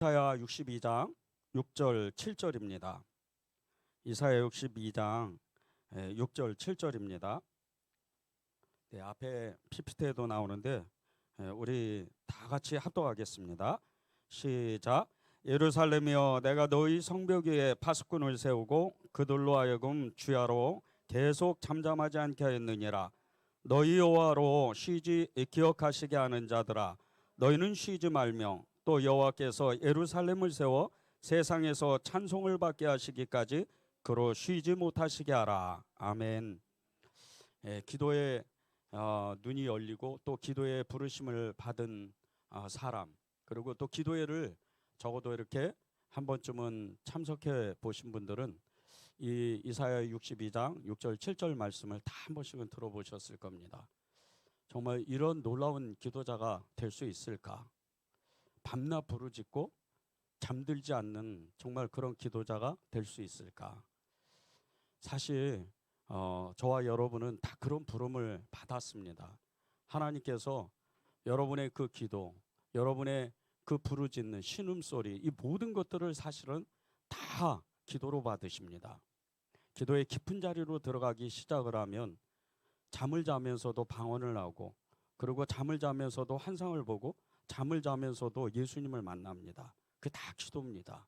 이사야 62장 6절 7절입니다. 이사야 62장 6절 7절입니다. 네, 앞에 PPT에도 나오는데 우리 다 같이 합독하겠습니다. 시작. 예루살렘이여, 내가 너희 성벽 위에 파수꾼을 세우고 그들로 하여금 주야로 계속 잠잠하지 않게 하였느니라. 너희 여호와로 쉬지 기억하시게 하는 자들아, 너희는 쉬지 말며 또 여호와께서 예루살렘을 세워 세상에서 찬송을 받게 하시기까지 그로 쉬지 못하시게 하라. 아멘. 기도에 눈이 열리고 또 기도에 부르심을 받은 사람, 그리고 또 기도회를 적어도 이렇게 한 번쯤은 참석해 보신 분들은 이 이사야 62장 6절 7절 말씀을 다 한 번씩은 들어보셨을 겁니다. 정말 이런 놀라운 기도자가 될 수 있을까? 밤낮 부르짖고 잠들지 않는 정말 그런 기도자가 될 수 있을까? 사실 저와 여러분은 다 그런 부름을 받았습니다. 하나님께서 여러분의 그 기도, 여러분의 그 부르짖는 신음소리, 이 모든 것들을 사실은 다 기도로 받으십니다. 기도의 깊은 자리로 들어가기 시작을 하면 잠을 자면서도 방언을 하고, 그리고 잠을 자면서도 환상을 보고, 잠을 자면서도 예수님을 만납니다. 그게 다 기도입니다.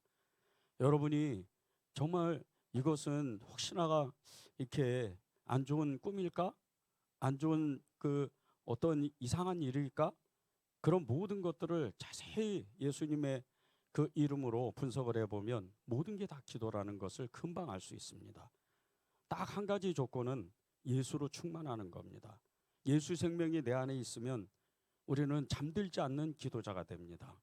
여러분이 정말 이것은 혹시나가 이렇게 안 좋은 꿈일까? 안 좋은 그 어떤 이상한 일일까? 그런 모든 것들을 자세히 예수님의 그 이름으로 분석을 해보면 모든 게 다 기도라는 것을 금방 알 수 있습니다. 딱 한 가지 조건은 예수로 충만하는 겁니다. 예수 생명이 내 안에 있으면 우리는 잠들지 않는 기도자가 됩니다.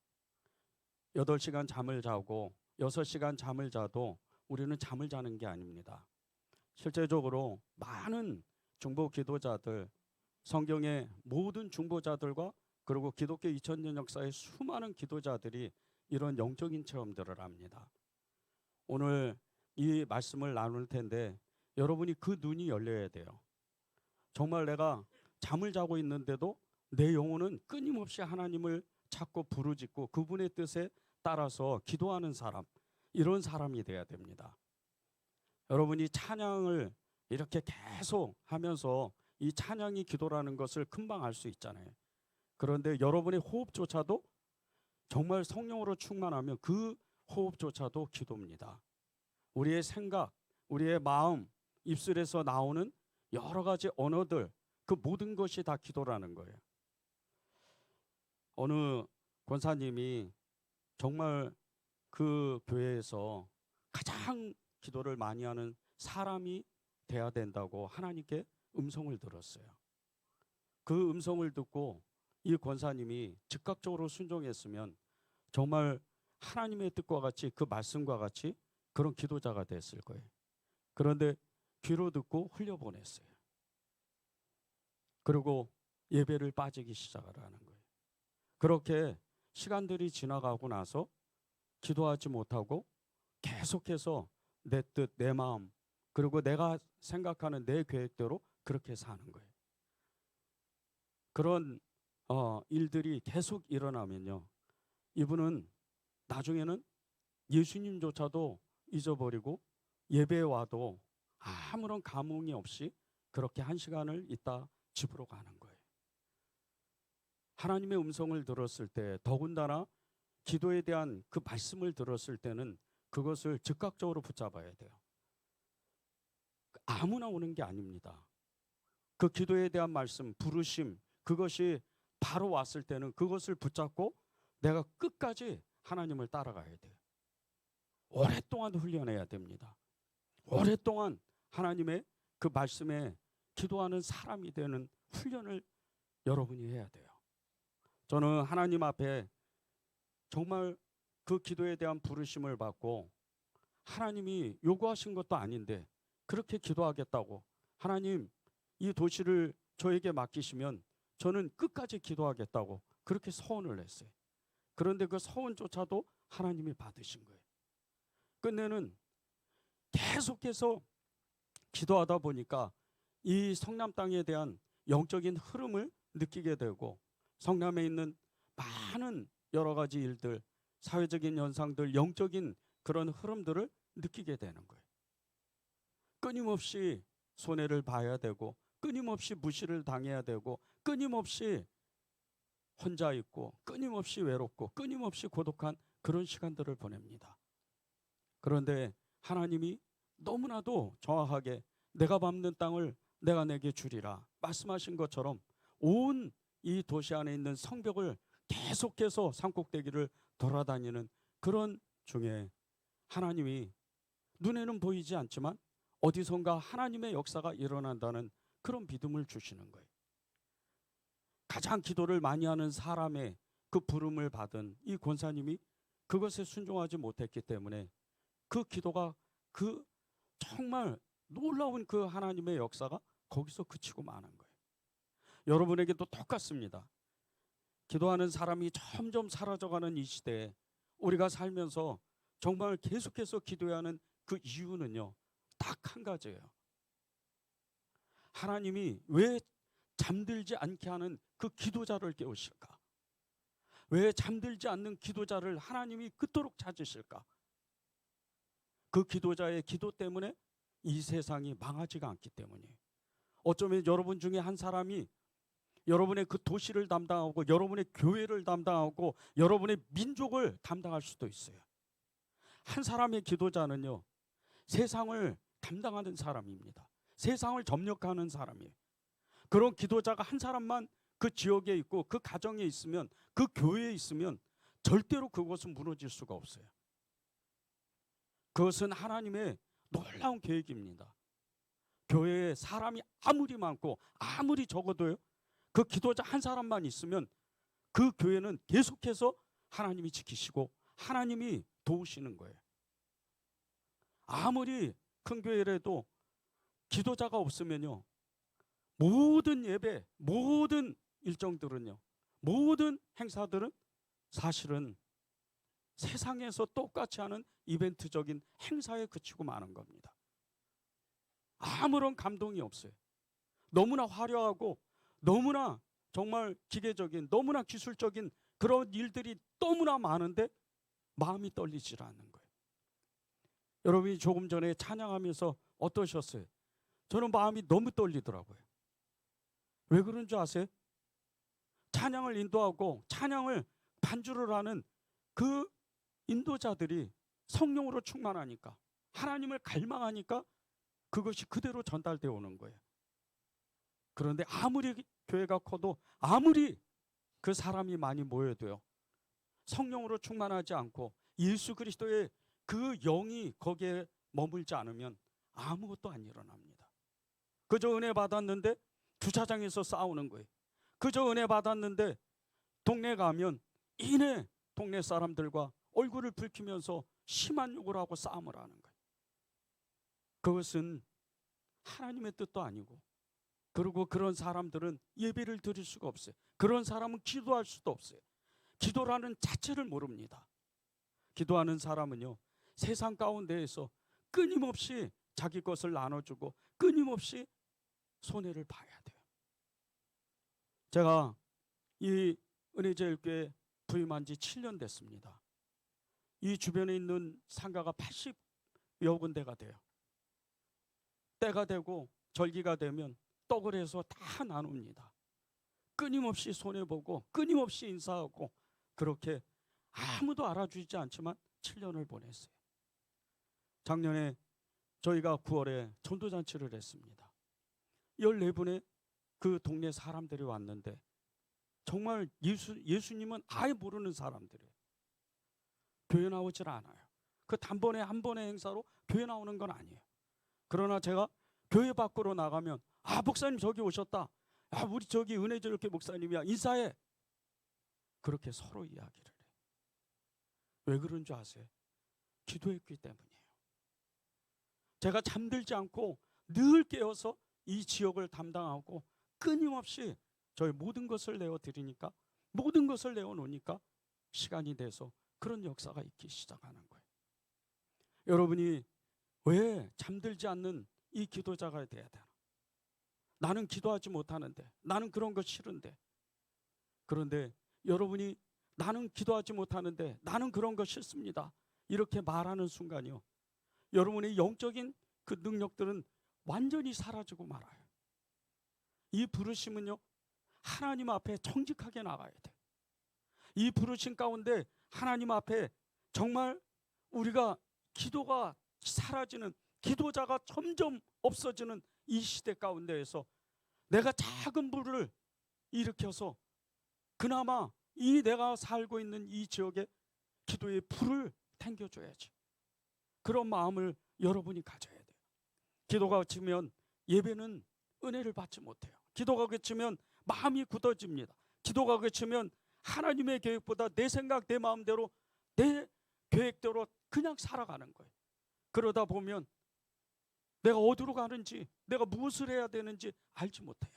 8시간 잠을 자고 6시간 잠을 자도 우리는 잠을 자는 게 아닙니다. 실제적으로 많은 중보 기도자들, 성경의 모든 중보자들과 그리고 기독교 2000년 역사의 수많은 기도자들이 이런 영적인 체험들을 합니다. 오늘 이 말씀을 나눌 텐데 여러분이 그 눈이 열려야 돼요. 정말 내가 잠을 자고 있는데도 내 영혼은 끊임없이 하나님을 찾고 부르짖고 그분의 뜻에 따라서 기도하는 사람, 이런 사람이 돼야 됩니다. 여러분이 찬양을 이렇게 계속 하면서 이 찬양이 기도라는 것을 금방 알 수 있잖아요. 그런데 여러분의 호흡조차도 정말 성령으로 충만하면 그 호흡조차도 기도입니다. 우리의 생각, 우리의 마음, 입술에서 나오는 여러 가지 언어들, 그 모든 것이 다 기도라는 거예요. 어느 권사님이 정말 그 교회에서 가장 기도를 많이 하는 사람이 돼야 된다고 하나님께 음성을 들었어요. 그 음성을 듣고 이 권사님이 즉각적으로 순종했으면 정말 하나님의 뜻과 같이 그 말씀과 같이 그런 기도자가 됐을 거예요. 그런데 귀로 듣고 흘려보냈어요. 그리고 예배를 빠지기 시작을 하는 거예요. 그렇게 시간들이 지나가고 나서 기도하지 못하고 계속해서 내 뜻, 내 마음, 그리고 내가 생각하는 내 계획대로 그렇게 사는 거예요. 그런 일들이 계속 일어나면요, 이분은 나중에는 예수님조차도 잊어버리고 예배에 와도 아무런 감흥이 없이 그렇게 한 시간을 있다 집으로 가는 거예요. 하나님의 음성을 들었을 때, 더군다나 기도에 대한 그 말씀을 들었을 때는 그것을 즉각적으로 붙잡아야 돼요. 아무나 오는 게 아닙니다. 그 기도에 대한 말씀, 부르심, 그것이 바로 왔을 때는 그것을 붙잡고 내가 끝까지 하나님을 따라가야 돼요. 오랫동안 훈련해야 됩니다. 오랫동안 하나님의 그 말씀에 기도하는 사람이 되는 훈련을 여러분이 해야 돼요. 저는 하나님 앞에 정말 그 기도에 대한 부르심을 받고, 하나님이 요구하신 것도 아닌데 그렇게 기도하겠다고, 하나님 이 도시를 저에게 맡기시면 저는 끝까지 기도하겠다고 그렇게 서원을 했어요. 그런데 그 서원조차도 하나님이 받으신 거예요. 끝내는 계속해서 기도하다 보니까 이 성남 땅에 대한 영적인 흐름을 느끼게 되고, 성남에 있는 많은 여러 가지 일들, 사회적인 현상들, 영적인 그런 흐름들을 느끼게 되는 거예요. 끊임없이 손해를 봐야 되고, 끊임없이 무시를 당해야 되고, 끊임없이 혼자 있고, 끊임없이 외롭고, 끊임없이 고독한 그런 시간들을 보냅니다. 그런데 하나님이 너무나도 정확하게 내가 밟는 땅을 내가 내게 주리라 말씀하신 것처럼 온 이 도시 안에 있는 성벽을 계속해서 산꼭대기를 돌아다니는 그런 중에 하나님이 눈에는 보이지 않지만 어디선가 하나님의 역사가 일어난다는 그런 믿음을 주시는 거예요. 가장 기도를 많이 하는 사람의 그 부름을 받은 이 권사님이 그것에 순종하지 못했기 때문에 그 기도가 그 정말 놀라운 그 하나님의 역사가 거기서 그치고 마는 거예요. 여러분에게도 똑같습니다. 기도하는 사람이 점점 사라져가는 이 시대에 우리가 살면서 정말 계속해서 기도해야 하는 그 이유는요, 딱 한 가지예요. 하나님이 왜 잠들지 않게 하는 그 기도자를 깨우실까? 왜 잠들지 않는 기도자를 하나님이 그토록 찾으실까? 그 기도자의 기도 때문에 이 세상이 망하지가 않기 때문이에요. 어쩌면 여러분 중에 한 사람이 여러분의 그 도시를 담당하고 여러분의 교회를 담당하고 여러분의 민족을 담당할 수도 있어요. 한 사람의 기도자는요, 세상을 담당하는 사람입니다. 세상을 접력하는 사람이에요. 그런 기도자가 한 사람만 그 지역에 있고 그 가정에 있으면, 그 교회에 있으면 절대로 그것은 무너질 수가 없어요. 그것은 하나님의 놀라운 계획입니다. 교회에 사람이 아무리 많고 아무리 적어도요, 그 기도자 한 사람만 있으면 그 교회는 계속해서 하나님이 지키시고 하나님이 도우시는 거예요. 아무리 큰 교회라도 기도자가 없으면요, 모든 예배, 모든 일정들은요, 모든 행사들은 사실은 세상에서 똑같이 하는 이벤트적인 행사에 그치고 마는 겁니다. 아무런 감동이 없어요. 너무나 화려하고 너무나 정말 기계적인, 너무나 기술적인 그런 일들이 너무나 많은데 마음이 떨리질 않는 거예요. 여러분이 조금 전에 찬양하면서 어떠셨어요? 저는 마음이 너무 떨리더라고요. 왜 그런 줄 아세요? 찬양을 인도하고 찬양을 반주를 하는 그 인도자들이 성령으로 충만하니까, 하나님을 갈망하니까 그것이 그대로 전달되어 오는 거예요. 그런데 아무리 교회가 커도 아무리 그 사람이 많이 모여도요, 성령으로 충만하지 않고 예수 그리스도의 그 영이 거기에 머물지 않으면 아무것도 안 일어납니다. 그저 은혜 받았는데 주차장에서 싸우는 거예요. 그저 은혜 받았는데 동네 가면 이내 동네 사람들과 얼굴을 붉히면서 심한 욕을 하고 싸움을 하는 거예요. 그것은 하나님의 뜻도 아니고, 그리고 그런 사람들은 예배를 드릴 수가 없어요. 그런 사람은 기도할 수도 없어요. 기도라는 자체를 모릅니다. 기도하는 사람은요, 세상 가운데에서 끊임없이 자기 것을 나눠주고 끊임없이 손해를 봐야 돼요. 제가 이 은혜제일교회 부임한 지 7년 됐습니다. 이 주변에 있는 상가가 80여 군데가 돼요. 때가 되고 절기가 되면 떡을 해서 다 나눕니다. 끊임없이 손해보고 끊임없이 인사하고 그렇게 아무도 알아주지 않지만 7년을 보냈어요. 작년에 저희가 9월에 전도잔치를 했습니다. 14분의 그 동네 사람들이 왔는데 정말 예수님은 아예 모르는 사람들이에요. 교회 나오질 않아요. 그 단번에 한 번의 행사로 교회 나오는 건 아니에요. 그러나 제가 교회 밖으로 나가면, 아, 목사님 저기 오셨다. 아, 우리 저기 은혜제일교회 목사님이야. 인사해. 그렇게 서로 이야기를 해요. 왜 그런 줄 아세요? 기도했기 때문이에요. 제가 잠들지 않고 늘 깨어서 이 지역을 담당하고 끊임없이 저의 모든 것을 내어드리니까, 모든 것을 내어놓으니까 시간이 돼서 그런 역사가 있기 시작하는 거예요. 여러분이 왜 잠들지 않는 이 기도자가 돼야 되나? 나는 기도하지 못하는데, 나는 그런 거 싫은데. 그런데 여러분이 나는 기도하지 못하는데 나는 그런 거 싫습니다. 이렇게 말하는 순간이요, 여러분의 영적인 그 능력들은 완전히 사라지고 말아요. 이 부르심은요, 하나님 앞에 정직하게 나가야 돼요. 이 부르심 가운데 하나님 앞에 정말 우리가 기도가 사라지는, 기도자가 점점 없어지는 이 시대 가운데에서 내가 작은 불을 일으켜서 그나마 이 내가 살고 있는 이 지역에 기도의 불을 탱겨줘야지. 그런 마음을 여러분이 가져야 돼요. 기도가 그치면 예배는 은혜를 받지 못해요. 기도가 그치면 마음이 굳어집니다. 기도가 그치면 하나님의 계획보다 내 생각, 내 마음대로, 내 계획대로 그냥 살아가는 거예요. 그러다 보면 내가 어디로 가는지, 내가 무엇을 해야 되는지 알지 못해요.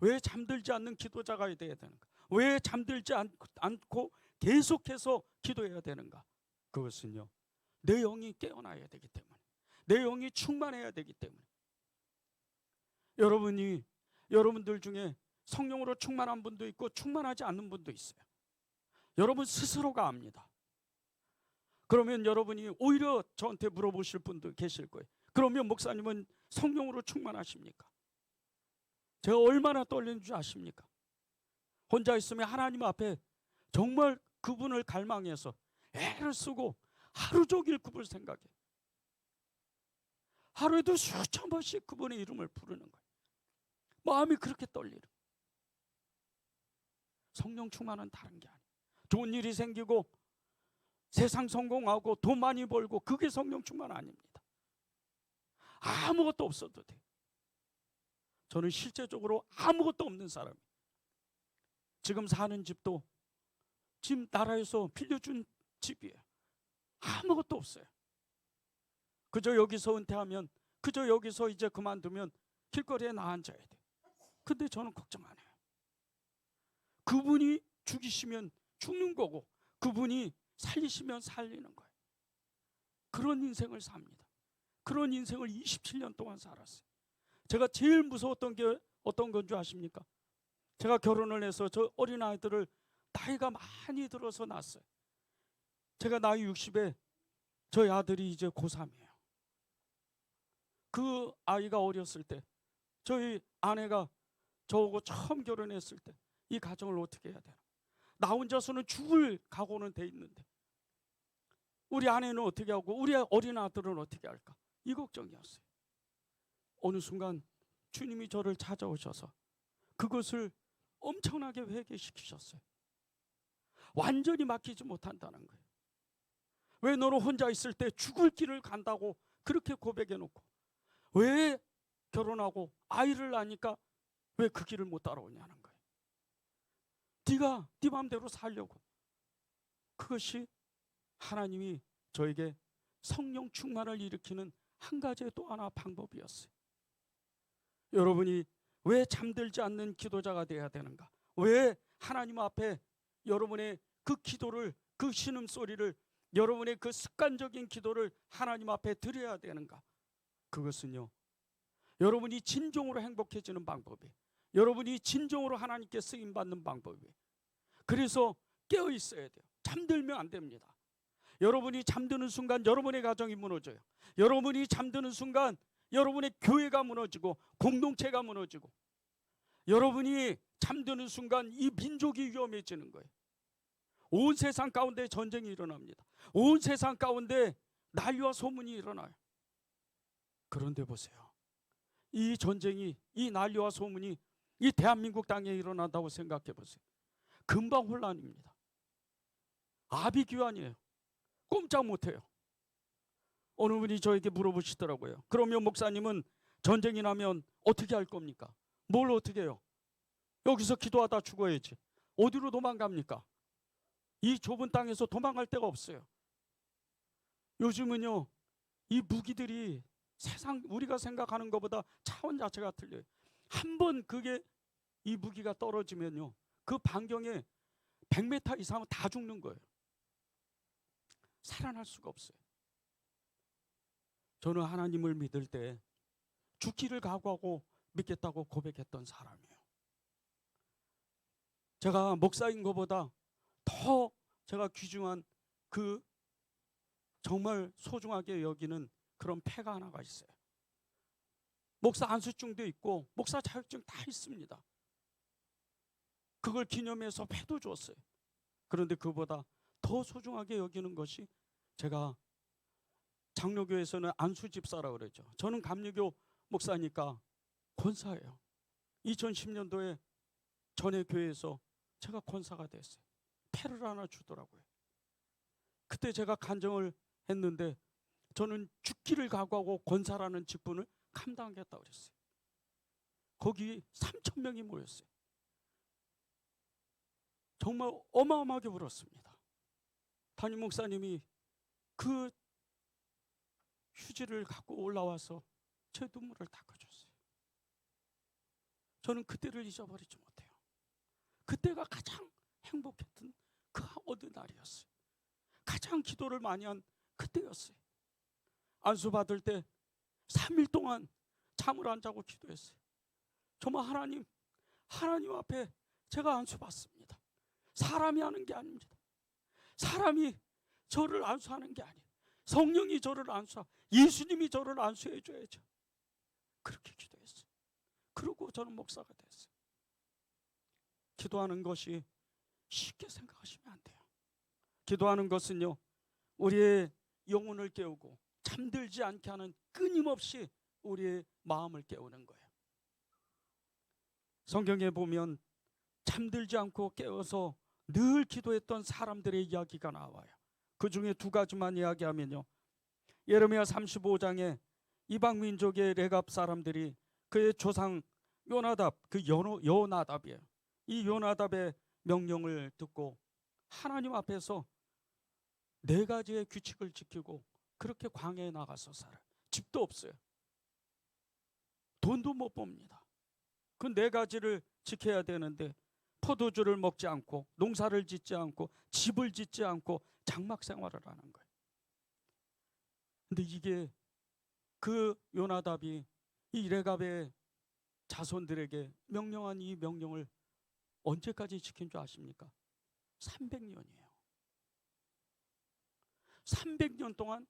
왜 잠들지 않는 기도자가 돼야 되는가? 왜 잠들지 않고 계속해서 기도해야 되는가? 그것은요, 내 영이 깨어나야 되기 때문에, 내 영이 충만해야 되기 때문에. 여러분들 중에 성령으로 충만한 분도 있고 충만하지 않는 분도 있어요. 여러분 스스로가 압니다. 그러면 여러분이 오히려 저한테 물어보실 분도 계실 거예요. 그러면 목사님은 성령으로 충만하십니까? 제가 얼마나 떨리는 줄 아십니까? 혼자 있으면 하나님 앞에 정말 그분을 갈망해서 애를 쓰고 하루 종일 그분을 생각해. 하루에도 수천 번씩 그분의 이름을 부르는 거예요. 마음이 그렇게 떨리는. 성령 충만은 다른 게 아니에요. 좋은 일이 생기고 세상 성공하고 돈 많이 벌고 그게 성령 충만 아닙니다. 아무것도 없어도 돼요. 저는 실제적으로 아무것도 없는 사람이에요. 지금 사는 집도 지금 나라에서 빌려준 집이에요. 아무것도 없어요. 그저 여기서 은퇴하면, 그저 여기서 이제 그만두면 길거리에 나앉아야 돼요. 근데 저는 걱정 안 해요. 그분이 죽이시면 죽는 거고 그분이 살리시면 살리는 거예요. 그런 인생을 삽니다. 그런 인생을 27년 동안 살았어요. 제가 제일 무서웠던 게 어떤 건 줄 아십니까? 제가 결혼을 해서 저 어린아이들을 나이가 많이 들어서 낳았어요. 제가 나이 60에 저희 아들이 이제 고3이에요. 그 아이가 어렸을 때, 저희 아내가 저하고 처음 결혼했을 때 이 가정을 어떻게 해야 되나? 나 혼자서는 죽을 각오는 돼 있는데 우리 아내는 어떻게 하고 우리 어린 아들은 어떻게 할까? 이 걱정이었어요. 어느 순간 주님이 저를 찾아오셔서 그것을 엄청나게 회개시키셨어요. 완전히 맡기지 못한다는 거예요. 왜 너는 혼자 있을 때 죽을 길을 간다고 그렇게 고백해 놓고 왜 결혼하고 아이를 낳으니까 왜 그 길을 못 따라오냐는 거예요. 네가 네 마음대로 살려고. 그것이 하나님이 저에게 성령 충만을 일으키는 한 가지의 또 하나 방법이었어요. 여러분이 왜 잠들지 않는 기도자가 되어야 되는가? 왜 하나님 앞에 여러분의 그 기도를, 그 신음소리를, 여러분의 그 습관적인 기도를 하나님 앞에 드려야 되는가? 그것은요, 여러분이 진정으로 행복해지는 방법이에요. 여러분이 진정으로 하나님께 쓰임받는 방법이에요. 그래서 깨어 있어야 돼요. 잠들면 안 됩니다. 여러분이 잠드는 순간 여러분의 가정이 무너져요. 여러분이 잠드는 순간 여러분의 교회가 무너지고 공동체가 무너지고, 여러분이 잠드는 순간 이 민족이 위험해지는 거예요. 온 세상 가운데 전쟁이 일어납니다. 온 세상 가운데 난리와 소문이 일어나요. 그런데 보세요. 이 전쟁이, 이 난리와 소문이 이 대한민국 땅에 일어난다고 생각해 보세요. 금방 혼란입니다. 아비규환이에요. 꼼짝 못해요. 어느 분이 저에게 물어보시더라고요. 그러면 목사님은 전쟁이 나면 어떻게 할 겁니까? 뭘 어떻게 해요? 여기서 기도하다 죽어야지. 어디로 도망갑니까? 이 좁은 땅에서 도망갈 데가 없어요. 요즘은요, 이 무기들이 세상 우리가 생각하는 것보다 차원 자체가 틀려요. 한번 그게 이 무기가 떨어지면요, 그 반경에 100m 이상은 다 죽는 거예요. 살아날 수가 없어요. 저는 하나님을 믿을 때 죽기를 각오하고 믿겠다고 고백했던 사람이에요. 제가 목사인 것보다 더 제가 귀중한 그 정말 소중하게 여기는 그런 패가 하나가 있어요. 목사 안수증도 있고 목사 자격증 다 있습니다. 그걸 기념해서 패도 줬어요. 그런데 그보다 더 소중하게 여기는 것이, 제가 장로교에서는 안수집사라고 그러죠. 저는 감리교 목사니까 권사예요. 2010년도에 전에 교회에서 제가 권사가 됐어요. 패를 하나 주더라고요. 그때 제가 간증을 했는데 저는 죽기를 각오하고 권사라는 직분을 감당하겠다고 그랬어요. 거기 3,000명이 모였어요. 정말 어마어마하게 울었습니다. 담임 목사님이 그 휴지를 갖고 올라와서 제 눈물을 닦아줬어요. 저는 그때를 잊어버리지 못해요. 그때가 가장 행복했던 그 어느 날이었어요. 가장 기도를 많이 한 그때였어요. 안수 받을 때 3일 동안 잠을 안 자고 기도했어요. 정말 하나님 앞에 제가 안수 받습니다. 사람이 하는 게 아닙니다. 사람이 저를 안수하는 게 아니에요. 성령이 저를 예수님이 저를 안수해 줘야죠. 그렇게 기도했어요. 그리고 저는 목사가 됐어요. 기도하는 것이 쉽게 생각하시면 안 돼요. 기도하는 것은요, 우리의 영혼을 깨우고 잠들지 않게 하는, 끊임없이 우리의 마음을 깨우는 거예요. 성경에 보면 잠들지 않고 깨어서 늘 기도했던 사람들의 이야기가 나와요. 그 중에 두 가지만 이야기하면요, 예레미야 35장에 이방 민족의 레갑 사람들이 그의 조상 요나답, 요나답이에요. 이 요나답의 명령을 듣고 하나님 앞에서 4가지의 규칙을 지키고 그렇게 광야에 나가서 살아요. 집도 없어요. 돈도 못 법니다. 그 4가지를 지켜야 되는데 포도주를 먹지 않고 농사를 짓지 않고 집을 짓지 않고 장막 생활을 하는 거예요. 근데 이게 그 요나답이 이 레갑의 자손들에게 명령한 이 명령을 언제까지 지킨 줄 아십니까? 300년이에요. 300년 동안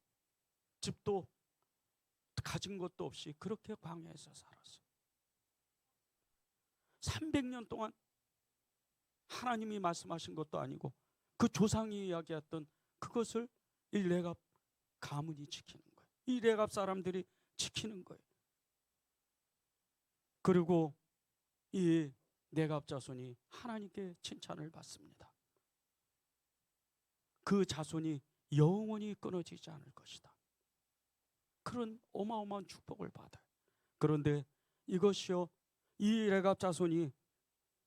집도 가진 것도 없이 그렇게 광야에서 살았어요. 300년 동안 하나님이 말씀하신 것도 아니고 그 조상이 이야기했던 그것을 이 레갑 가문이 지키는 거예요. 이 레갑 사람들이 지키는 거예요. 그리고 이 레갑 자손이 하나님께 칭찬을 받습니다. 그 자손이 영원히 끊어지지 않을 것이다. 그런 어마어마한 축복을 받아요. 그런데 이것이요, 이 레갑 자손이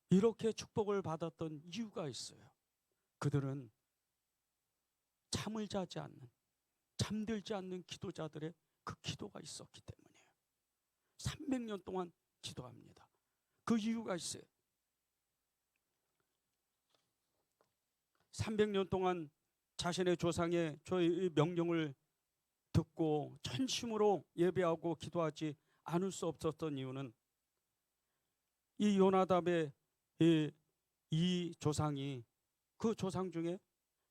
이렇게 축복을 받았던 이유가 있어요. 그들은 잠을 자지 않는, 잠들지 않는 기도자들의 그 기도가 있었기 때문이에요. 300년 동안 기도합니다. 그 이유가 있어요. 300년 동안 자신의 조상의 명령을 듣고 전심으로 예배하고 기도하지 않을 수 없었던 이유는, 이 요나답의 이 조상이, 그 조상 중에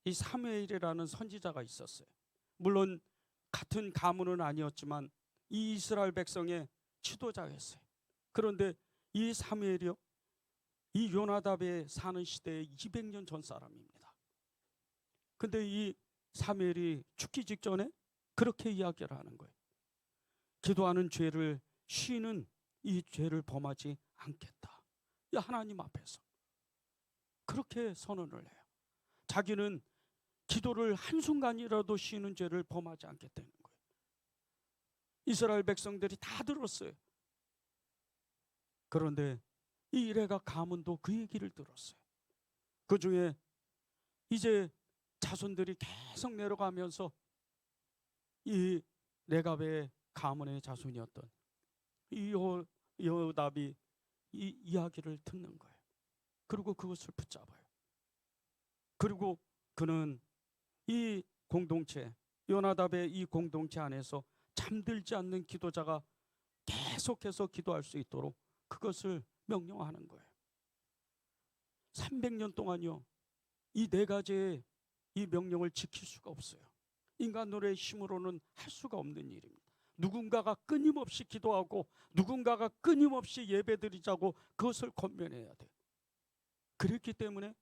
이 사무엘이라는 선지자가 있었어요. 물론 같은 가문은 아니었지만 이 이스라엘 백성의 지도자였어요. 그런데 이 사무엘이요, 이 요나답에 사는 시대에 200년 전 사람입니다. 근데 이 사무엘이 죽기 직전에 그렇게 이야기를 하는 거예요. 기도하는 죄를 쉬는 이 죄를 범하지 않겠다. 이 하나님 앞에서 그렇게 선언을 해요. 자기는 기도를 한순간이라도 쉬는 죄를 범하지 않겠다는 거예요. 이스라엘 백성들이 다 들었어요. 그런데 이 레갑 가문도 그 얘기를 들었어요. 그 중에 이제 자손들이 계속 내려가면서 이 레갑의 가문의 자손이었던 이 요나답이 이 이야기를 듣는 거예요. 그리고 그것을 붙잡아요. 그리고 그는 이 공동체, 요나답의 이 공동체 안에서 잠들지 않는 기도자가 계속해서 기도할 수 있도록 그것을 명령하는 거예요. 300년 동안요, 이 네 가지의 이 명령을 지킬 수가 없어요. 인간으로의 힘으로는 할 수가 없는 일입니다. 누군가가 끊임없이 기도하고 누군가가 끊임없이 예배드리자고 그것을 권면해야 돼요. 그렇기 때문에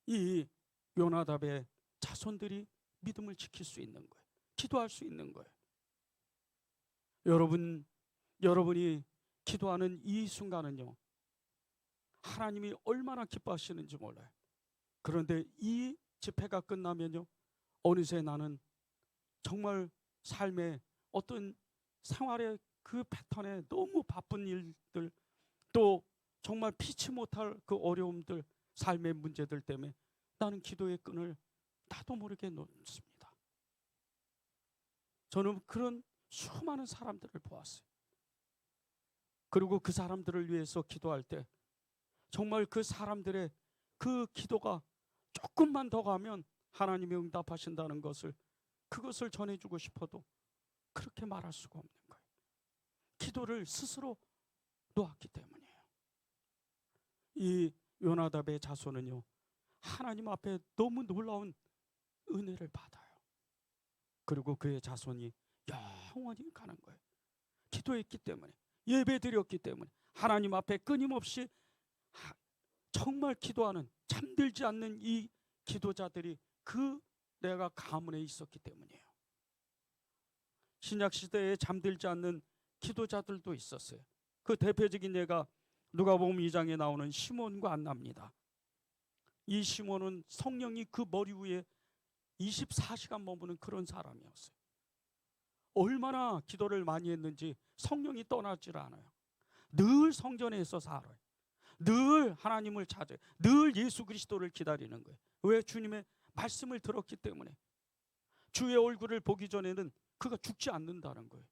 이 요나답의 자손들이 믿음을 지킬 수 있는 거예요. 기도할 수 있는 거예요. 여러분이 기도하는 이 순간은요, 하나님이 얼마나 기뻐하시는지 몰라요. 그런데 이 집회가 끝나면요, 어느새 나는 정말 삶의 어떤 생활의 그 패턴에 너무 바쁜 일들, 또 정말 피치 못할 그 어려움들, 삶의 문제들 때문에 나는 기도의 끈을 나도 모르게 놓습니다. 저는 그런 수많은 사람들을 보았어요. 그리고 그 사람들을 위해서 기도할 때 정말 그 사람들의 그 기도가 조금만 더 가면 하나님이 응답하신다는 것을, 그것을 전해주고 싶어도 그렇게 말할 수가 없는 거예요. 기도를 스스로 놓았기 때문이에요. 이 요나답의 자손은요, 하나님 앞에 너무 놀라운 은혜를 받아요. 그리고 그의 자손이 영원히 가는 거예요. 기도했기 때문에, 예배드렸기 때문에, 하나님 앞에 끊임없이 정말 기도하는, 잠들지 않는 이 기도자들이 그 내가 가문에 있었기 때문이에요. 신약 시대에 잠들지 않는 기도자들도 있었어요. 그 대표적인 예가 누가복음 2장에 나오는 시몬과 안나입니다. 이 시몬은 성령이 그 머리 위에 24시간 머무는 그런 사람이었어요. 얼마나 기도를 많이 했는지 성령이 떠나질 않아요. 늘 성전에서 살아요. 늘 하나님을 찾아요. 늘 예수 그리스도를 기다리는 거예요. 왜? 주님의 말씀을 들었기 때문에. 주의 얼굴을 보기 전에는 그가 죽지 않는다는 거예요.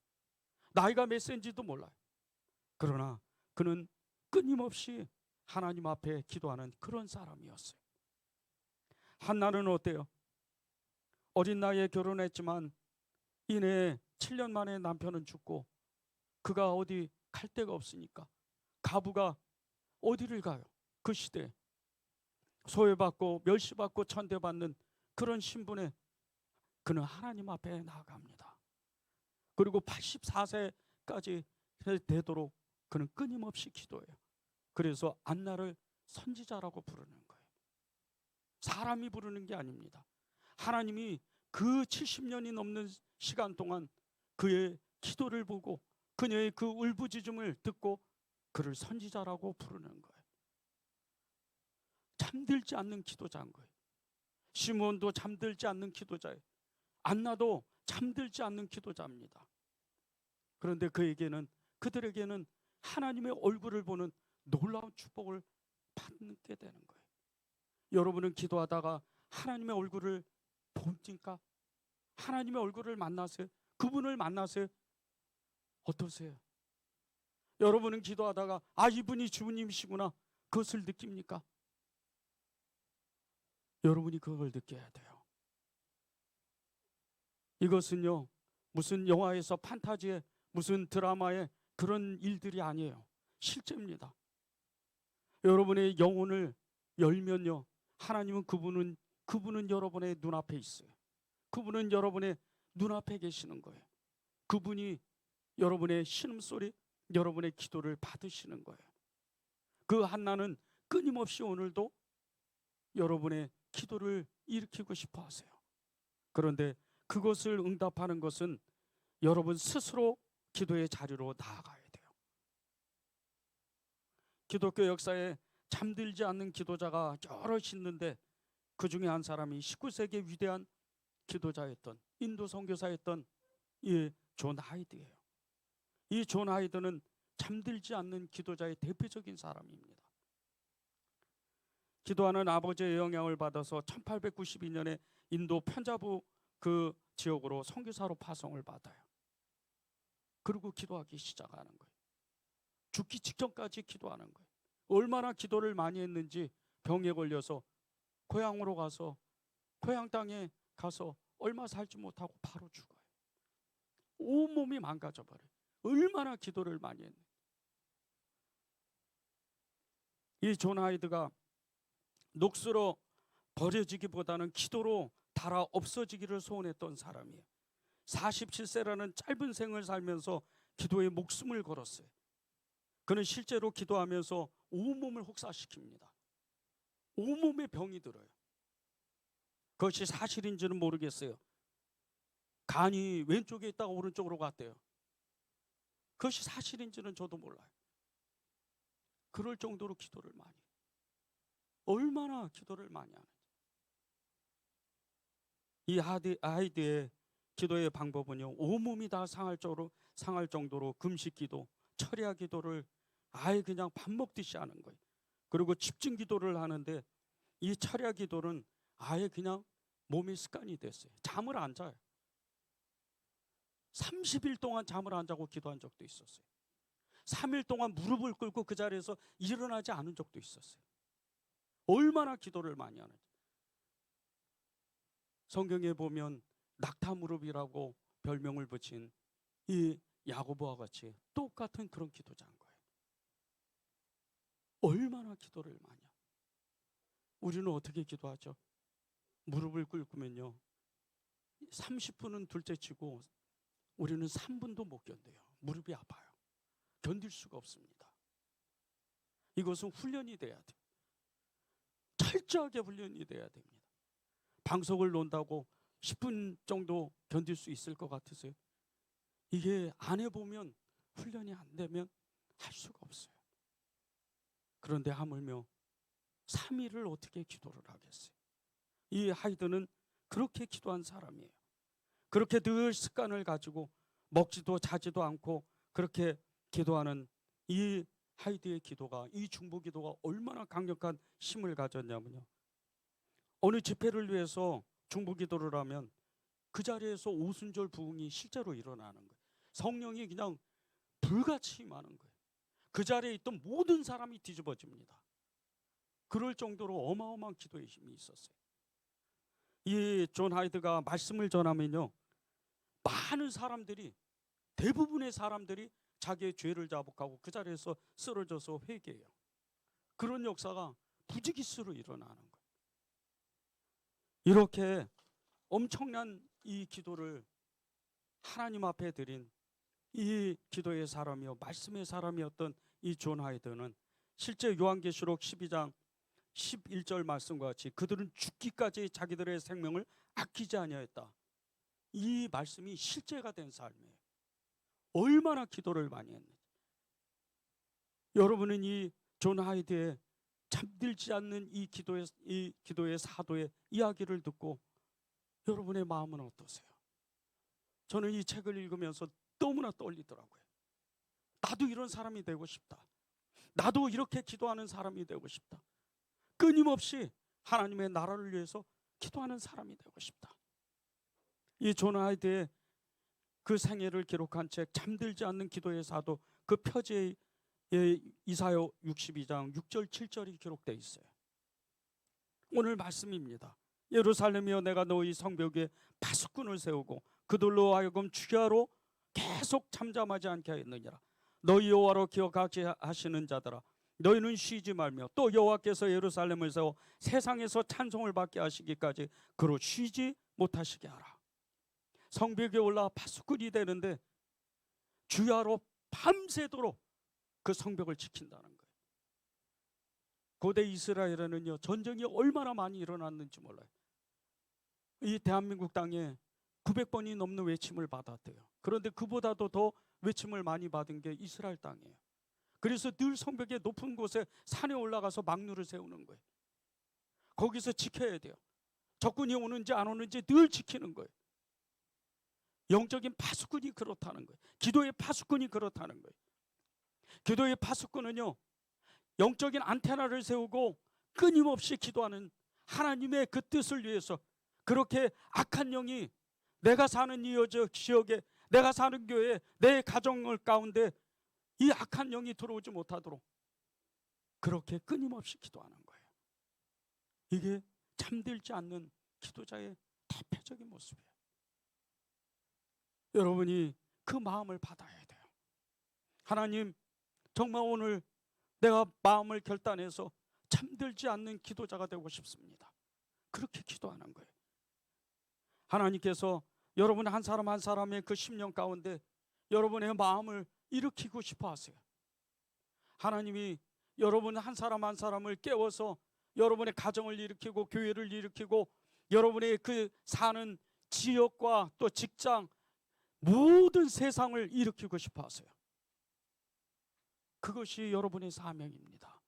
나이가 몇 세인지도 몰라요. 그러나 그는 끊임없이 하나님 앞에 기도하는 그런 사람이었어요. 한나는 어때요? 어린 나이에 결혼했지만 이내 7년 만에 남편은 죽고 그가 어디 갈 데가 없으니까 가부가 어디를 가요? 그 시대에 소외받고 멸시받고 천대받는 그런 신분에 그는 하나님 앞에 나아갑니다. 그리고 84세까지 되도록 그는 끊임없이 기도해요. 그래서 안나를 선지자라고 부르는 거예요. 사람이 부르는 게 아닙니다. 하나님이 그 70년이 넘는 시간 동안 그의 기도를 보고 그녀의 그 울부짖음을 듣고 그를 선지자라고 부르는 거예요. 잠들지 않는 기도자인 거예요. 시몬도 잠들지 않는 기도자예요. 안나도 잠들지 않는 기도자입니다. 그런데 그들에게는 하나님의 얼굴을 보는 놀라운 축복을 받게 되는 거예요. 여러분은 기도하다가 하나님의 얼굴을 봅니까? 하나님의 얼굴을 만나세요? 그분을 만나세요? 어떠세요? 여러분은 기도하다가 이분이 주님이시구나 그것을 느낍니까? 여러분이 그걸 느껴야 돼요. 이것은요, 무슨 영화에서 판타지에 무슨 드라마에 그런 일들이 아니에요. 실제입니다. 여러분의 영혼을 열면요, 하나님은 그분은 여러분의 눈앞에 있어요. 그분은 여러분의 눈앞에 계시는 거예요. 그분이 여러분의 신음소리, 여러분의 기도를 받으시는 거예요. 그 한나는 끊임없이 오늘도 여러분의 기도를 일으키고 싶어 하세요. 그런데 그것을 응답하는 것은 여러분 스스로 기도의 자리로 나아가야 돼요. 기독교 역사에 잠들지 않는 기도자가 여럿이 있는데 그 중에 한 사람이 19세기 위대한 기도자였던 인도 선교사였던 이 존 하이드예요. 이 존 하이드는 잠들지 않는 기도자의 대표적인 사람입니다. 기도하는 아버지의 영향을 받아서 1892년에 인도 편자부 그 지역으로 선교사로 파송을 받아요. 그리고 기도하기 시작하는 거예요. 죽기 직전까지 기도하는 거예요. 얼마나 기도를 많이 했는지 병에 걸려서 고향으로 가서 고향 땅에 가서 얼마 살지 못하고 바로 죽어요. 온몸이 망가져 버려요. 얼마나 기도를 많이 했는지. 이 존 하이드가 녹슬어 버려지기보다는 기도로 달아 없어지기를 소원했던 사람이에요. 47세라는 짧은 생을 살면서 기도에 목숨을 걸었어요. 그는 실제로 기도하면서 온몸을 혹사시킵니다. 온몸에 병이 들어요. 그것이 사실인지는 모르겠어요. 간이 왼쪽에 있다가 오른쪽으로 갔대요. 그것이 사실인지는 저도 몰라요. 그럴 정도로 기도를 많이 해요. 얼마나 기도를 많이 하는지. 이 아이들의 기도의 방법은요, 온몸이 다 상할 정도로 금식 기도, 철야 기도를 아예 그냥 밥 먹듯이 하는 거예요. 그리고 집중 기도를 하는데 이 철야 기도는 아예 그냥 몸의 습관이 됐어요. 잠을 안 자요. 30일 동안 잠을 안 자고 기도한 적도 있었어요. 3일 동안 무릎을 꿇고 그 자리에서 일어나지 않은 적도 있었어요. 얼마나 기도를 많이 하는지. 성경에 보면 낙타 무릎이라고 별명을 붙인 이 야고보와 같이 똑같은 그런 기도자인 거예요. 얼마나 기도를 많이 하고. 우리는 어떻게 기도하죠? 무릎을 꿇으면요 30분은 둘째치고 우리는 3분도 못 견뎌요. 무릎이 아파요. 견딜 수가 없습니다. 이것은 훈련이 돼야 돼요. 철저하게 훈련이 돼야 됩니다. 방석을 놓는다고 10분 정도 견딜 수 있을 것 같으세요? 이게 안 해보면, 훈련이 안 되면 할 수가 없어요. 그런데 하물며 3일을 어떻게 기도를 하겠어요? 이 하이드는 그렇게 기도한 사람이에요. 그렇게 늘 습관을 가지고 먹지도 자지도 않고 그렇게 기도하는 이 하이드의 기도가, 이 중보 기도가 얼마나 강력한 힘을 가졌냐면요, 어느 집회를 위해서 중보 기도를 하면 그 자리에서 오순절 부흥이 실제로 일어나는 거예요. 성령이 그냥 불같이 임하는 거예요. 그 자리에 있던 모든 사람이 뒤집어집니다. 그럴 정도로 어마어마한 기도의 힘이 있었어요. 이 존 하이드가 말씀을 전하면요, 많은 사람들이, 대부분의 사람들이 자기의 죄를 자복하고 그 자리에서 쓰러져서 회개해요. 그런 역사가 부지기수로 일어나는 거예요. 이렇게 엄청난 이 기도를 하나님 앞에 드린 이 기도의 사람이요, 말씀의 사람이었던 이 존 하이드는 실제 요한계시록 12장 11절 말씀과 같이 그들은 죽기까지 자기들의 생명을 아끼지 아니하였다. 이 말씀이 실제가 된 삶이에요. 얼마나 기도를 많이 했는지. 여러분은 이 존 하이드의 잠들지 않는 이 기도의 사도의 이야기를 듣고 여러분의 마음은 어떠세요? 저는 이 책을 읽으면서 너무나 떨리더라고요. 나도 이런 사람이 되고 싶다. 나도 이렇게 기도하는 사람이 되고 싶다. 끊임없이 하나님의 나라를 위해서 기도하는 사람이 되고 싶다. 이 존 하이드의 그 생애를 기록한 책 잠들지 않는 기도의 사도, 그 표지에 이사야 62장 6절 7절이 기록되어 있어요. 오늘 말씀입니다. 예루살렘이여, 내가 너희 성벽 위에 파수꾼을 세우고 그들로 하여금 주야로 계속 잠잠하지 않게 하였느니라. 너희 여호와로 기억하게 하시는 자들아, 너희는 쉬지 말며 또 여호와께서 예루살렘을 세워 세상에서 찬송을 받게 하시기까지 그로 쉬지 못하시게 하라. 성벽에 올라 파수꾼이 되는데 주야로 밤새도록 그 성벽을 지킨다는 거예요. 고대 이스라엘에는요, 전쟁이 얼마나 많이 일어났는지 몰라요. 이 대한민국 땅에 900번이 넘는 외침을 받았대요. 그런데 그보다도 더 외침을 많이 받은 게 이스라엘 땅이에요. 그래서 늘 성벽의 높은 곳에 산에 올라가서 막루를 세우는 거예요. 거기서 지켜야 돼요. 적군이 오는지 안 오는지 늘 지키는 거예요. 영적인 파수꾼이 그렇다는 거예요. 기도의 파수꾼이 그렇다는 거예요. 기도의 파수꾼은요, 영적인 안테나를 세우고 끊임없이 기도하는 하나님의 그 뜻을 위해서, 그렇게 악한 영이 내가 사는 이 지역에, 내가 사는 교회에, 내 가정을 가운데 이 악한 영이 들어오지 못하도록 그렇게 끊임없이 기도하는 거예요. 이게 잠들지 않는 기도자의 대표적인 모습이에요. 여러분이 그 마음을 받아야 돼요. 하나님, 정말 오늘 내가 마음을 결단해서 잠들지 않는 기도자가 되고 싶습니다. 그렇게 기도하는 거예요. 하나님께서 여러분 한 사람 한 사람의 그 심령 가운데 여러분의 마음을 일으키고 싶어 하세요. 하나님이 여러분 한 사람 한 사람을 깨워서 여러분의 가정을 일으키고 교회를 일으키고 여러분의 그 사는 지역과 또 직장 모든 세상을 일으키고 싶어 하세요. 그것이 여러분의 사명입니다.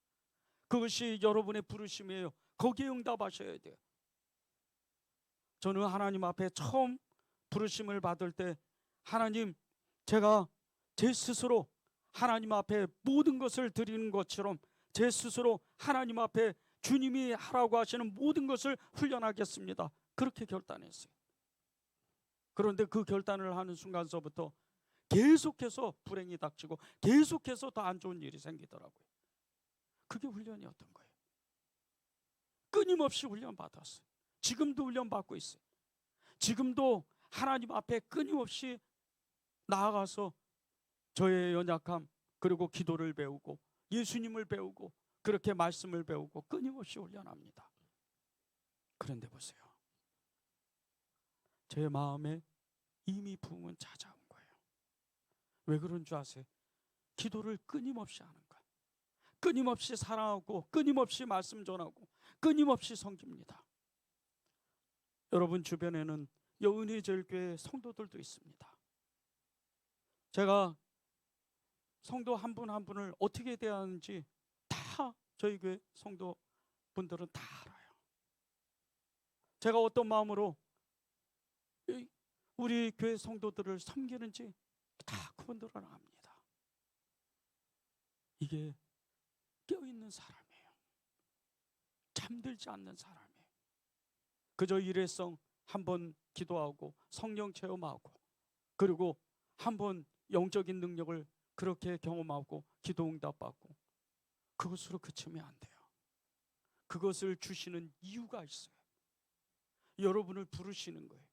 그것이 여러분의 부르심이에요. 거기에 응답하셔야 돼요. 저는 하나님 앞에 처음 부르심을 받을 때 하나님, 제가 제 스스로 하나님 앞에 모든 것을 드리는 것처럼 제 스스로 하나님 앞에 주님이 하라고 하시는 모든 것을 훈련하겠습니다. 그렇게 결단했어요. 그런데 그 결단을 하는 순간서부터 계속해서 불행이 닥치고 계속해서 더 안 좋은 일이 생기더라고요. 그게 훈련이었던 거예요. 끊임없이 훈련 받았어요. 지금도 훈련 받고 있어요. 지금도 하나님 앞에 끊임없이 나아가서 저의 연약함 그리고 기도를 배우고 예수님을 배우고 그렇게 말씀을 배우고 끊임없이 훈련합니다. 그런데 보세요. 제 마음에 이미 부흥은 찾아온 거예요. 왜 그런 줄 아세요? 기도를 끊임없이 하는 거예요. 끊임없이 사랑하고 끊임없이 말씀 전하고 끊임없이 섬깁니다. 여러분 주변에는 여은혜제일교회 성도들도 있습니다. 제가 성도 한 분 한 분을 어떻게 대하는지 다 저희 교회 성도분들은 다 알아요. 제가 어떤 마음으로 우리 교회 성도들을 섬기는지 다 그분들은 압니다. 이게 깨어있는 사람이에요. 잠들지 않는 사람이에요. 그저 일회성 한번 기도하고 성령 체험하고 그리고 한번 영적인 능력을 그렇게 경험하고 기도 응답받고 그것으로 그치면 안 돼요. 그것을 주시는 이유가 있어요. 여러분을 부르시는 거예요.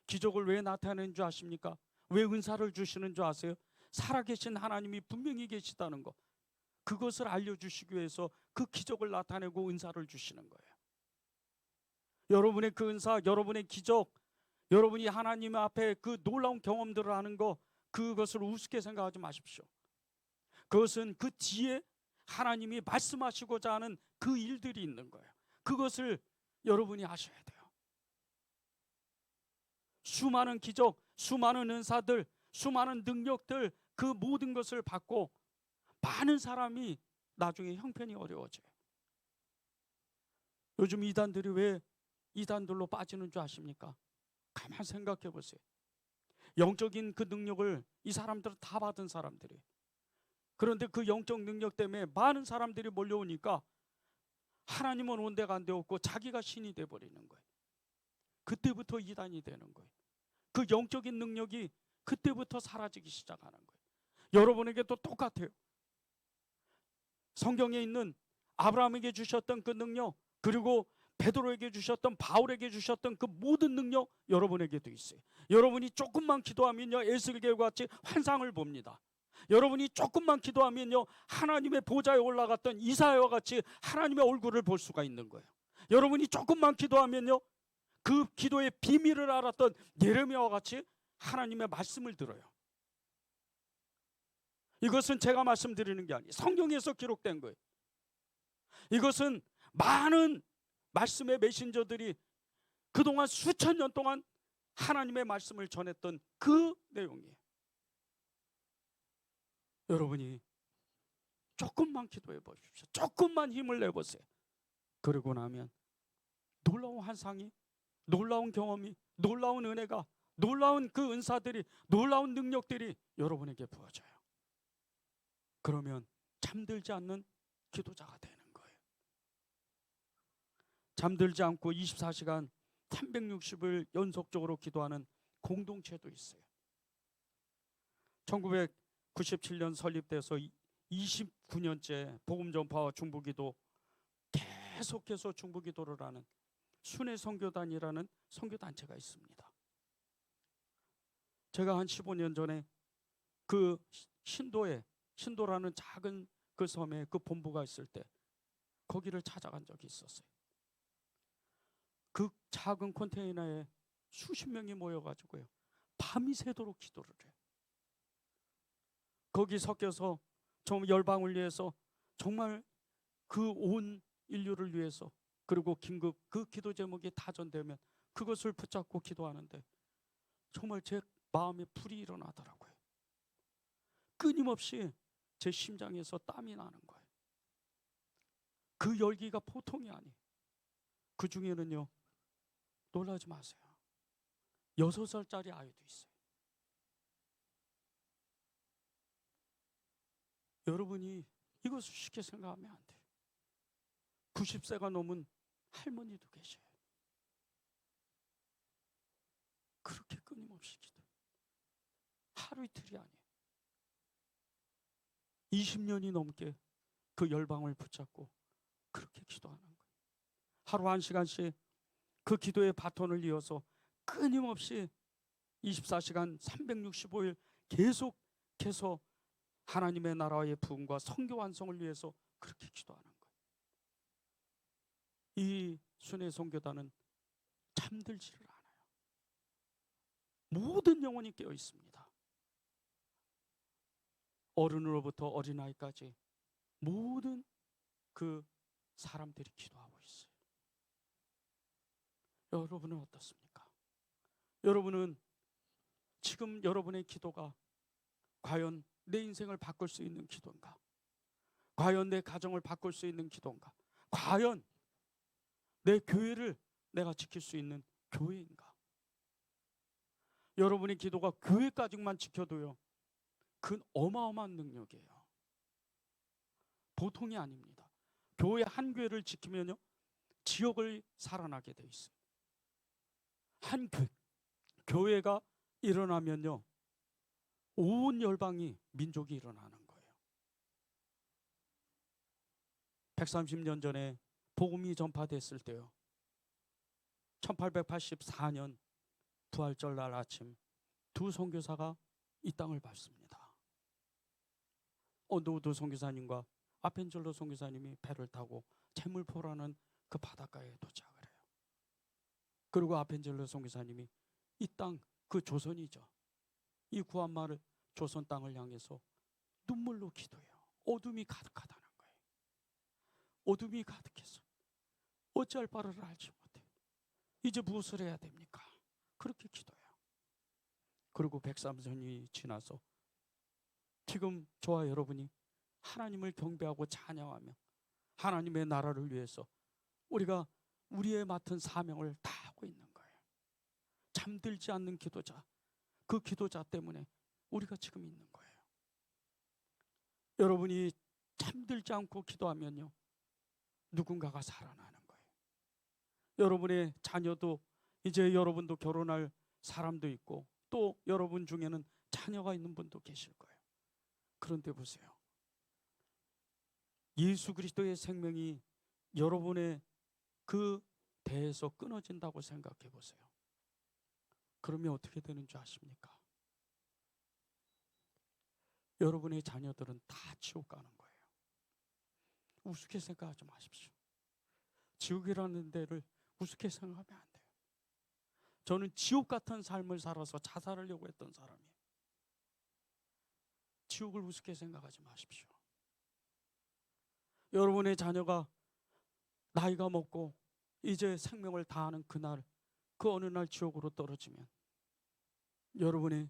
기적을 왜 나타내는 줄 아십니까? 왜 은사를 주시는 줄 아세요? 살아계신 하나님이 분명히 계시다는 거, 그것을 알려주시기 위해서 그 기적을 나타내고 은사를 주시는 거예요. 여러분의 그 은사, 여러분의 기적, 여러분이 하나님 앞에 그 놀라운 경험들을 하는 거, 그것을 우습게 생각하지 마십시오. 그것은 그 뒤에 하나님이 말씀하시고자 하는 그 일들이 있는 거예요. 그것을 여러분이 아셔야 돼요. 수많은 기적, 수많은 은사들, 수많은 능력들, 그 모든 것을 받고 많은 사람이 나중에 형편이 어려워져요. 요즘 이단들이 왜 이단들로 빠지는 줄 아십니까? 가만 생각해 보세요. 영적인 그 능력을 이 사람들은 다 받은 사람들이에요. 그런데 그 영적 능력 때문에 많은 사람들이 몰려오니까 하나님은 온데가 안 되었고 자기가 신이 돼버리는 거예요. 그때부터 이단이 되는 거예요. 그 영적인 능력이 그때부터 사라지기 시작하는 거예요. 여러분에게도 똑같아요. 성경에 있는 아브라함에게 주셨던 그 능력, 그리고 베드로에게 주셨던, 바울에게 주셨던 그 모든 능력 여러분에게도 있어요. 여러분이 조금만 기도하면요 에스겔과 같이 환상을 봅니다. 여러분이 조금만 기도하면요 하나님의 보좌에 올라갔던 이사야와 같이 하나님의 얼굴을 볼 수가 있는 거예요. 여러분이 조금만 기도하면요 그 기도의 비밀을 알았던 예레미야와 같이 하나님의 말씀을 들어요. 이것은 제가 말씀드리는 게 아니에요. 성경에서 기록된 거예요. 이것은 많은 말씀의 메신저들이 그동안 수천 년 동안 하나님의 말씀을 전했던 그 내용이에요. 여러분이 조금만 기도해 보십시오. 조금만 힘을 내보세요. 그러고 나면 놀라운 환상이, 놀라운 경험이, 놀라운 은혜가, 놀라운 그 은사들이, 놀라운 능력들이 여러분에게 부어져요. 그러면 잠들지 않는 기도자가 되는 거예요. 잠들지 않고 24시간 360일 연속적으로 기도하는 공동체도 있어요. 1997년 설립돼서 29년째 복음 전파와 중보기도 계속해서 중보기도를 하는 순회 선교단이라는 선교단체가 있습니다. 제가 한 15년 전에 그 신도라는 작은 그 섬에 그 본부가 있을 때 거기를 찾아간 적이 있었어요. 그 작은 컨테이너에 수십 명이 모여가지고요, 밤이 새도록 기도를 해요. 거기 섞여서 좀 열방을 위해서, 정말 그 온 인류를 위해서, 그리고 긴급 그 기도 제목이 다전되면 그것을 붙잡고 기도하는데 정말 제 마음에 불이 일어나더라고요. 끊임없이 제 심장에서 땀이 나는 거예요. 그 열기가 보통이 아니에요. 그 중에는요, 놀라지 마세요, 6살짜리 아이도 있어요. 여러분이 이것을 쉽게 생각하면 안 돼요. 90세가 넘은 할머니도 계셔요. 그렇게 끊임없이 기도. 하루 이틀이 아니에요. 20년이 넘게 그 열방을 붙잡고 그렇게 기도하는 거예요. 하루 1시간씩 그 기도의 바톤을 이어서 끊임없이 24시간 365일 계속해서 하나님의 나라의 부흥과 선교 완성을 위해서 그렇게 기도하는 거예요. 이 순회 선교단은 잠들지를 않아요. 모든 영혼이 깨어 있습니다. 어른으로부터 어린아이까지 모든 그 사람들이 기도하고 있어요. 여러분은 어떻습니까? 여러분은 지금 여러분의 기도가 과연 내 인생을 바꿀 수 있는 기도인가? 과연 내 가정을 바꿀 수 있는 기도인가? 과연 내 교회를 내가 지킬 수 있는 교회인가? 여러분의 기도가 교회까지만 지켜도요, 그건 어마어마한 능력이에요. 보통이 아닙니다. 교회 한 교회를 지키면요, 지역을 살아나게 돼 있어요. 한 교회가 일어나면요, 온 열방이, 민족이 일어나는 거예요. 130년 전에 복음이 전파됐을 때요, 1884년 부활절 날 아침 두 선교사가 이 땅을 밟습니다. 언더우드 선교사님과 아펜젤로 선교사님이 배를 타고 재물포라는 그 바닷가에 도착을 해요. 그리고 아펜젤로 선교사님이 이 땅, 그 조선이죠, 이 구한마을 조선 땅을 향해서 눈물로 기도해요. 어둠이 가득하다는 거예요. 어둠이 가득해서 어찌할 바를 알지 못해요. 이제 무엇을 해야 됩니까? 그렇게 기도해요. 그리고 103년이 지나서 지금 저와 여러분이 하나님을 경배하고 찬양하며 하나님의 나라를 위해서 우리가 우리의 맡은 사명을 다 하고 있는 거예요. 잠들지 않는 기도자, 그 기도자 때문에 우리가 지금 있는 거예요. 여러분이 잠들지 않고 기도하면요, 누군가가 살아나는 거예요. 여러분의 자녀도, 이제 여러분도 결혼할 사람도 있고, 또 여러분 중에는 자녀가 있는 분도 계실 거예요. 그런데 보세요, 예수 그리스도의 생명이 여러분의 그 배에서 끊어진다고 생각해 보세요. 그러면 어떻게 되는 줄 아십니까? 여러분의 자녀들은 다 지옥 가는 거예요. 우습게 생각하지 마십시오. 지옥이라는 데를 우습게 생각하면 안 돼요. 저는 지옥 같은 삶을 살아서 자살하려고 했던 사람이에요. 지옥을 우습게 생각하지 마십시오. 여러분의 자녀가 나이가 먹고 이제 생명을 다하는 그날, 그 어느 날 지옥으로 떨어지면 여러분이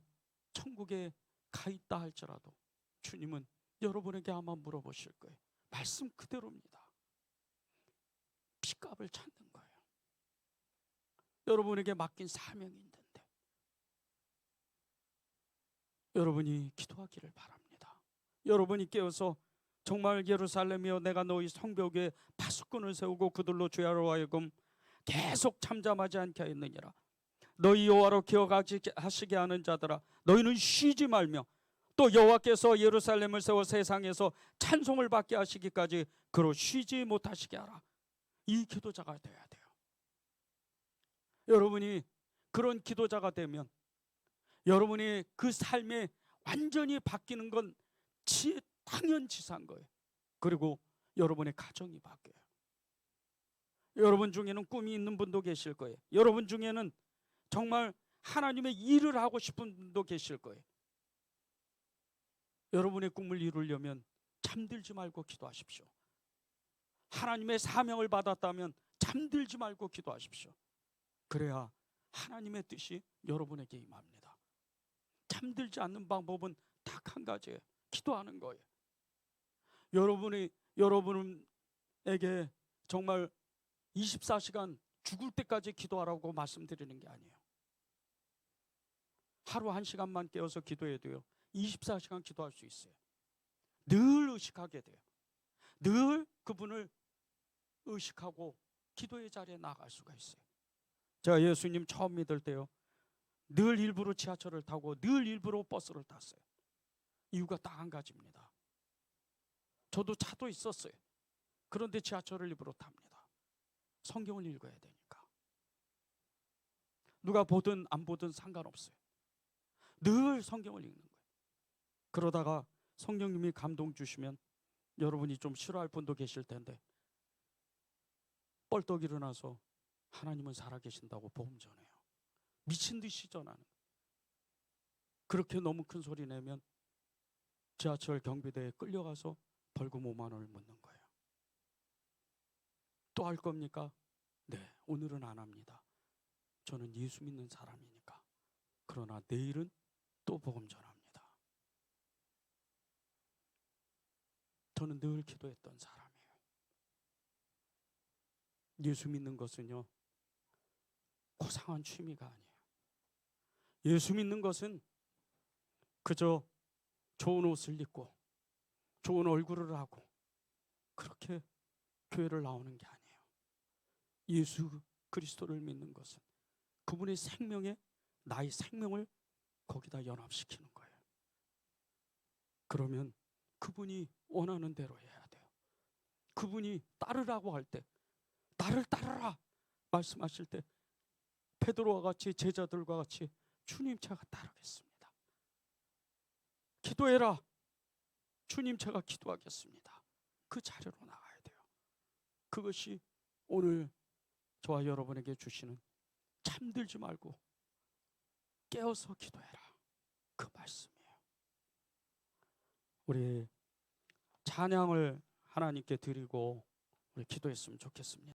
천국에 가 있다 할지라도 주님은 여러분에게 아마 물어보실 거예요. 말씀 그대로입니다. 피값을 찾는 거예요. 여러분에게 맡긴 사명이 있는데 여러분이 기도하기를 바랍니다. 여러분이 깨어서 정말 예루살렘이여, 내가 너희 성벽에 파수꾼을 세우고 그들로 죄하러 하여금 계속 잠잠하지 않게 하였느니라. 너희 여호와로 기억하시게 하는 자들아, 너희는 쉬지 말며 또 여호와께서 예루살렘을 세워 세상에서 찬송을 받게 하시기까지 그로 쉬지 못하시게 하라. 이 기도자가 되어야 돼요. 여러분이 그런 기도자가 되면 여러분이 그 삶에 완전히 바뀌는 건 당연지사한 거예요. 그리고 여러분의 가정이 바뀌어요. 여러분 중에는 꿈이 있는 분도 계실 거예요. 여러분 중에는 정말 하나님의 일을 하고 싶은 분도 계실 거예요. 여러분의 꿈을 이루려면 잠들지 말고 기도하십시오. 하나님의 사명을 받았다면 잠들지 말고 기도하십시오. 그래야 하나님의 뜻이 여러분에게 임합니다. 잠들지 않는 방법은 딱 한 가지예요. 기도하는 거예요. 여러분에게 정말 24시간 죽을 때까지 기도하라고 말씀드리는 게 아니에요. 하루 1시간만 깨어서 기도해도요 24시간 기도할 수 있어요. 늘 의식하게 돼요. 늘 그분을 의식하고 기도의 자리에 나갈 수가 있어요. 제가 예수님 처음 믿을 때요 늘 일부러 지하철을 타고 늘 일부러 버스를 탔어요. 이유가 딱 한 가지입니다. 저도 차도 있었어요. 그런데 지하철을 일부러 탑니다. 성경을 읽어야 되니까. 누가 보든 안 보든 상관없어요. 늘 성경을 읽는 거예요. 그러다가 성령님이 감동 주시면 여러분이 좀 싫어할 분도 계실 텐데 뻘떡 일어나서 하나님은 살아계신다고 복음 전해요. 미친 듯이 전하는. 그렇게 너무 큰 소리 내면 지하철 경비대에 끌려가서 벌금 5만 원을 묻는 거예요. 또 할 겁니까? 네, 오늘은 안 합니다. 저는 예수 믿는 사람이니까. 그러나 내일은 또 복음 전합니다. 저는 늘 기도했던 사람이에요. 예수 믿는 것은요 고상한 취미가 아니에요. 예수 믿는 것은 그저 좋은 옷을 입고 좋은 얼굴을 하고 그렇게 교회를 나오는 게 아니에요. 예수 그리스도를 믿는 것은 그분의 생명에 나의 생명을 거기다 연합시키는 거예요. 그러면 그분이 원하는 대로 해야 돼요. 그분이 따르라고 할 때 나를 따르라 말씀하실 때 베드로와 같이 제자들과 같이 주님 제가 따르겠습니다. 기도해라. 주님 제가 기도하겠습니다. 그 자리로 나가야 돼요. 그것이 오늘 저와 여러분에게 주시는 잠들지 말고 깨어서 기도해라 그 말씀이에요. 우리 찬양을 하나님께 드리고 우리 기도했으면 좋겠습니다.